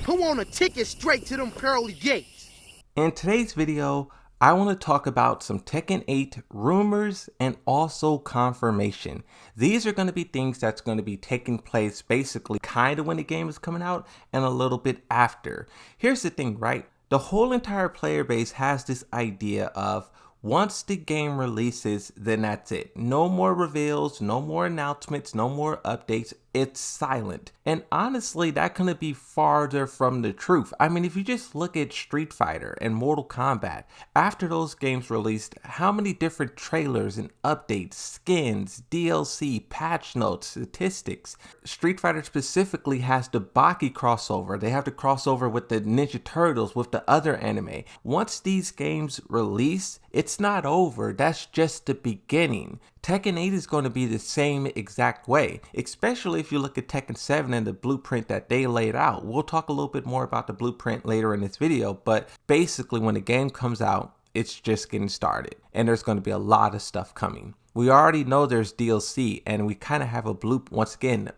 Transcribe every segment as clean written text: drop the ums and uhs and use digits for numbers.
Who want a ticket straight to them pearly gates? In today's video, I want to talk about some Tekken 8 rumors and also confirmation. These are going to be things that's going to be taking place basically kind of when the game is coming out and a little bit after. Here's the thing, right? The whole entire player base has this idea of once the game releases, then that's it. No more reveals, no more announcements, no more updates. It's silent. And honestly, that couldn't be farther from the truth. I mean, if you just look at Street Fighter and Mortal Kombat, after those games released, how many different trailers and updates, skins, DLC, patch notes, statistics. Street Fighter specifically has the Baki crossover. They have the crossover with the Ninja Turtles, with the other anime. Once these games release, it's not over. That's just the beginning. Tekken 8 is going to be the same exact way, especially if you look at Tekken 7 and the blueprint that they laid out. We'll talk a little bit more about the blueprint later in this video, but basically when the game comes out, it's just getting started and there's going to be a lot of stuff coming. We already know there's DLC and we kind of have a blueprint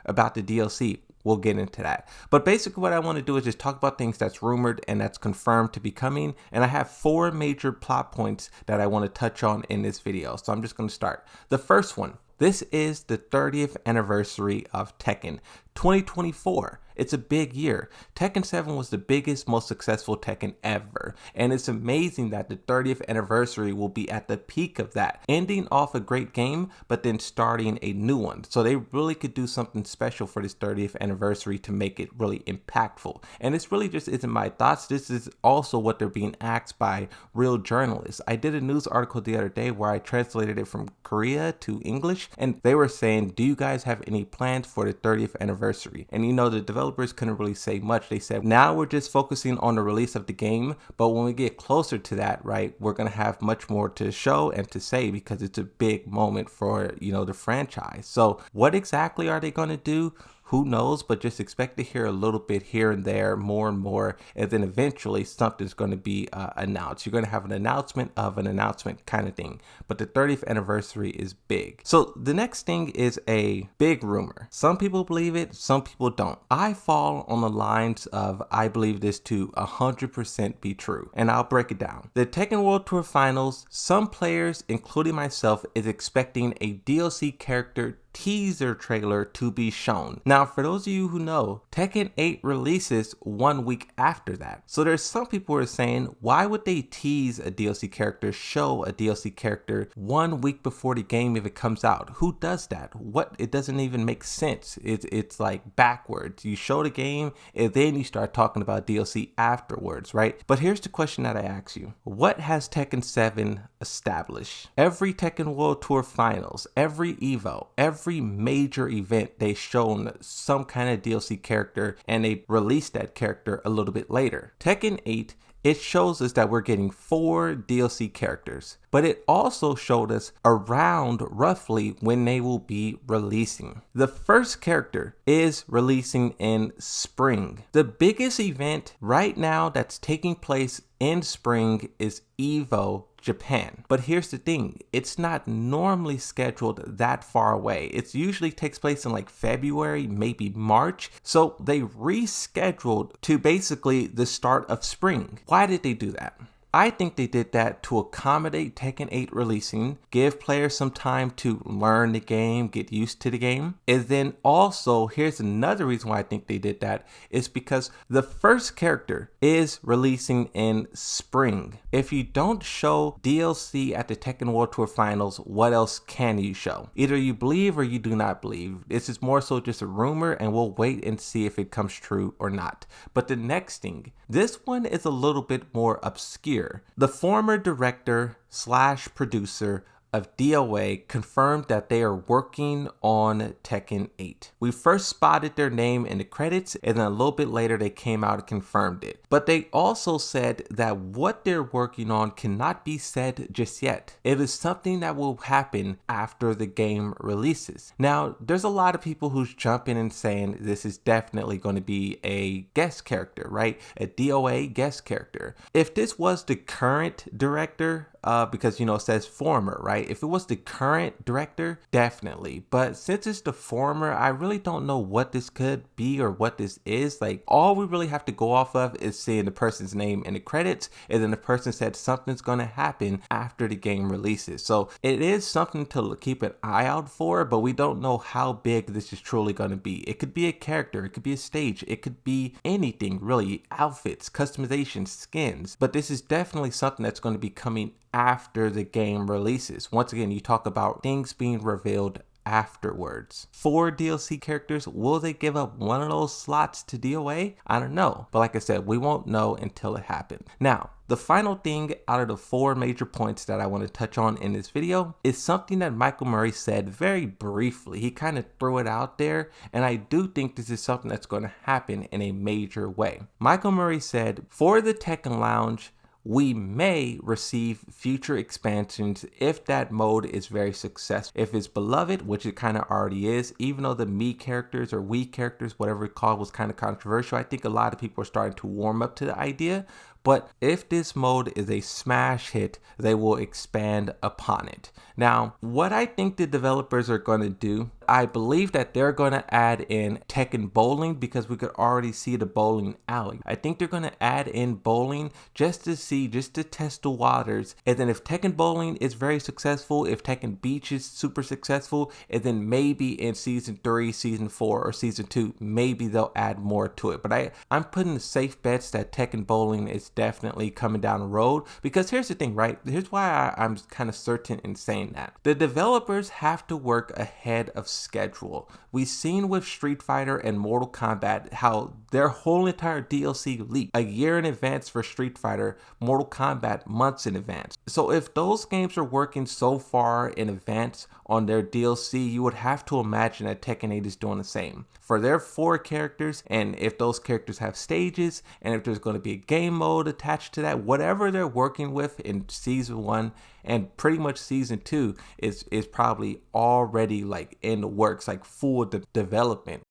about the DLC. We'll get into that. But basically what I want to do is just talk about things that's rumored and that's confirmed to be coming. And I have 4 major plot points that I want to touch on in this video. So I'm just going to start. The first one. This is the 30th anniversary of Tekken 2024. It's a big year. Tekken 7 was the biggest, most successful Tekken ever. And it's amazing that the 30th anniversary will be at the peak of that, ending off a great game, but then starting a new one. So they really could do something special for this 30th anniversary to make it really impactful. And this really just isn't my thoughts. This is also what they're being asked by real journalists. I did a news article the other day where I translated it from Korea to English, and they were saying, do you guys have any plans for the 30th anniversary? And you know, the developers couldn't really say much. They said, now we're just focusing on the release of the game, but when we get closer to that, right, we're going to have much more to show and to say because it's a big moment for, you know, the franchise. So what exactly are they going to do? Who knows, but just expect to hear a little bit here and there, more and more, and then eventually something's going to be announced. You're going to have an announcement of an announcement kind of thing, but the 30th anniversary is big. So the next thing is a big rumor. Some people believe it, some people don't. I fall on the lines of I believe this to 100% be true, and I'll break it down. The Tekken World Tour Finals, some players, including myself, is expecting a DLC character teaser trailer to be shown. Now, for those of you who know, Tekken 8 releases 1 week after that. So there's some people who are saying, why would they tease a DLC character, show a DLC character 1 week before the game if it comes out? Who does that? It doesn't even make sense. It's like backwards. You show the game and then you start talking about DLC afterwards, right? But here's the question that I ask you. What has Tekken 7 established? Every Tekken World Tour Finals, every Evo, every major event, they shown some kind of DLC character and they released that character a little bit later. Tekken 8, it shows us that we're getting 4 DLC characters, but it also showed us around roughly when they will be releasing. The first character is releasing in spring. The biggest event right now that's taking place in spring is Evo Japan. But here's the thing, it's not normally scheduled that far away. It usually takes place in like February, maybe March. So they rescheduled to basically the start of spring. Why did they do that? I think they did that to accommodate Tekken 8 releasing, give players some time to learn the game, get used to the game. And then also, here's another reason why I think they did that, is because the first character is releasing in spring. If you don't show DLC at the Tekken World Tour Finals, what else can you show? Either you believe or you do not believe. This is more so just a rumor and we'll wait and see if it comes true or not. But the next thing, this one is a little bit more obscure. The former director / producer of DOA confirmed that they are working on Tekken 8. We first spotted their name in the credits and then a little bit later they came out and confirmed it. But they also said that what they're working on cannot be said just yet. It is something that will happen after the game releases. Now, there's a lot of people who's jumping and saying this is definitely going to be a guest character, right? A DOA guest character. If this was the current director, because, you know, it says former, right? right? If it was the current director, definitely. But since it's the former, I really don't know what this could be or what this is. Like, all we really have to go off of is seeing the person's name in the credits, and then the person said something's going to happen after the game releases. So it is something to keep an eye out for, but we don't know how big this is truly going to be. It could be a character, it could be a stage, it could be anything really, outfits, customization, skins, but this is definitely something that's going to be coming after the game releases. Once again, you talk about things being revealed afterwards. 4 DLC characters, will they give up one of those slots to DOA? I don't know, but like I said, we won't know until it happens. Now, the final thing out of the 4 major points that I want to touch on in this video is something that Michael Murray said very briefly. He kind of threw it out there, and I do think this is something that's going to happen in a major way. Michael Murray said, for the Tekken Lounge, we may receive future expansions if that mode is very successful. If it's beloved, which it kind of already is, even though the me characters or we characters, whatever it's called, was kind of controversial, I think a lot of people are starting to warm up to the idea. But if this mode is a smash hit, they will expand upon it. Now, what I think the developers are going to do, I believe that they're going to add in Tekken bowling, because we could already see the bowling alley. I think they're going to add in bowling just to test the waters. And then if Tekken bowling is very successful, if Tekken beach is super successful, and then maybe in season 3, season 4, or season 2, maybe they'll add more to it. But I'm putting the safe bets that Tekken bowling is definitely coming down the road, because here's the thing, right? Here's why I'm kind of certain in saying that. The developers have to work ahead of schedule. We've seen with Street Fighter and Mortal Kombat how their whole entire DLC leaked a year in advance for Street Fighter, Mortal Kombat months in advance. So if those games are working so far in advance on their DLC, you would have to imagine that Tekken 8 is doing the same. For their 4 characters, and if those characters have stages, and if there's going to be a game mode attached to that, whatever they're working with in season 1 and pretty much season 2 is probably already like in the works, like full development.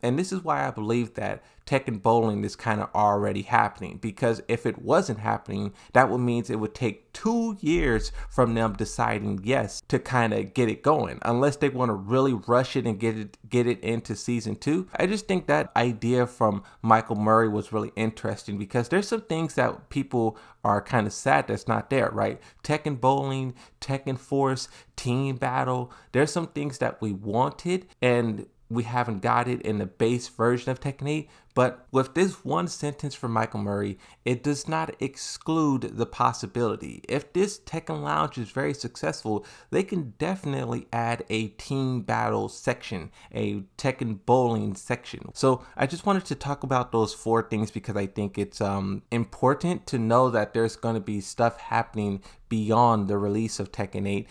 And this is why I believe that Tekken bowling is kind of already happening, because if it wasn't happening, that would mean it would take 2 years from them deciding yes to kind of get it going, unless they want to really rush it and get it into season 2. I just think that idea from Michael Murray was really interesting, because there's some things that people are kind of sad that's not there, right? Tekken bowling, Tekken Force, team battle, there's some things that we wanted and we haven't got it in the base version of Tekken 8, but with this one sentence from Michael Murray, it does not exclude the possibility. If this Tekken Lounge is very successful, they can definitely add a team battle section, a Tekken bowling section. So I just wanted to talk about those 4 things, because I think it's important to know that there's going to be stuff happening beyond the release of Tekken 8.